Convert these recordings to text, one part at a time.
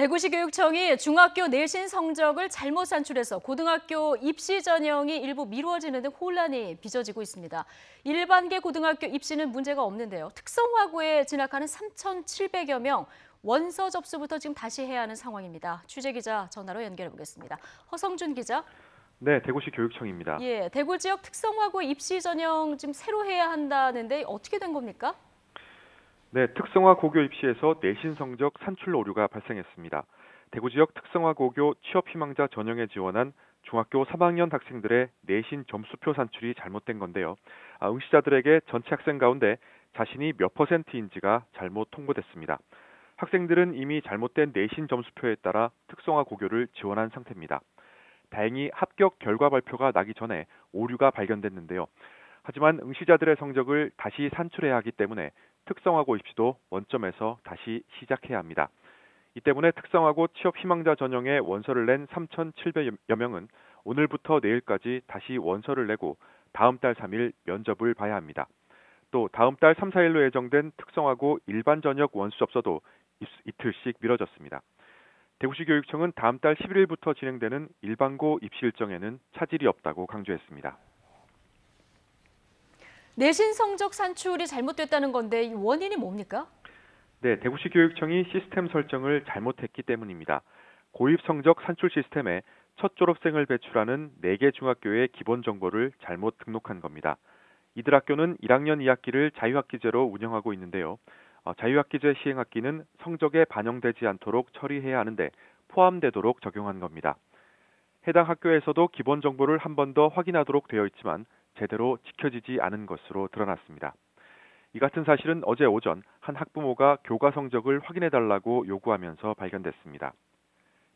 대구시 교육청이 중학교 내신 성적을 잘못 산출해서 고등학교 입시 전형이 일부 미뤄지는 등 혼란이 빚어지고 있습니다. 일반계 고등학교 입시는 문제가 없는데요. 특성화고에 진학하는 3,700여 명, 원서 접수부터 지금 다시 해야 하는 상황입니다. 취재 기자 전화로 연결해 보겠습니다. 허성준 기자. 네, 대구시 교육청입니다. 예, 대구 지역 특성화고 입시 전형 지금 새로 해야 한다는데 어떻게 된 겁니까? 네, 특성화 고교 입시에서 내신 성적 산출 오류가 발생했습니다. 대구 지역 특성화 고교 취업 희망자 전형에 지원한 중학교 3학년 학생들의 내신 점수표 산출이 잘못된 건데요. 응시자들에게 전체 학생 가운데 자신이 몇 %인지가 잘못 통보됐습니다. 학생들은 이미 잘못된 내신 점수표에 따라 특성화 고교를 지원한 상태입니다. 다행히 합격 결과 발표가 나기 전에 오류가 발견됐는데요. 하지만 응시자들의 성적을 다시 산출해야 하기 때문에 특성화고 입시도 원점에서 다시 시작해야 합니다. 이 때문에 특성화고 취업 희망자 전형에 원서를 낸 3,700여 명은 오늘부터 내일까지 다시 원서를 내고 다음 달 3일 면접을 봐야 합니다. 또 다음 달 3, 4일로 예정된 특성화고 일반 전역 원수 접수도 이틀씩 미뤄졌습니다. 대구시 교육청은 다음 달 11일부터 진행되는 일반고 입시 일정에는 차질이 없다고 강조했습니다. 내신 성적 산출이 잘못됐다는 건데 이 원인이 뭡니까? 네, 대구시 교육청이 시스템 설정을 잘못했기 때문입니다. 고입 성적 산출 시스템에 첫 졸업생을 배출하는 4개 중학교의 기본 정보를 잘못 등록한 겁니다. 이들 학교는 1학년 2학기를 자유학기제로 운영하고 있는데요. 자유학기제 시행학기는 성적에 반영되지 않도록 처리해야 하는데 포함되도록 적용한 겁니다. 해당 학교에서도 기본 정보를 한 번 더 확인하도록 되어 있지만 제대로 지켜지지 않은 것으로 드러났습니다. 이 같은 사실은 어제 오전 한 학부모가 교과 성적을 확인해달라고 요구하면서 발견됐습니다.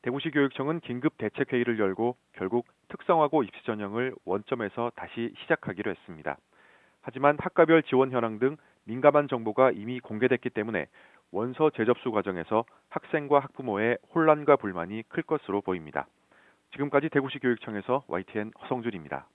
대구시 교육청은 긴급 대책회의를 열고 결국 특성화고 입시 전형을 원점에서 다시 시작하기로 했습니다. 하지만 학과별 지원 현황 등 민감한 정보가 이미 공개됐기 때문에 원서 재접수 과정에서 학생과 학부모의 혼란과 불만이 클 것으로 보입니다. 지금까지 대구시 교육청에서 YTN 허성준입니다.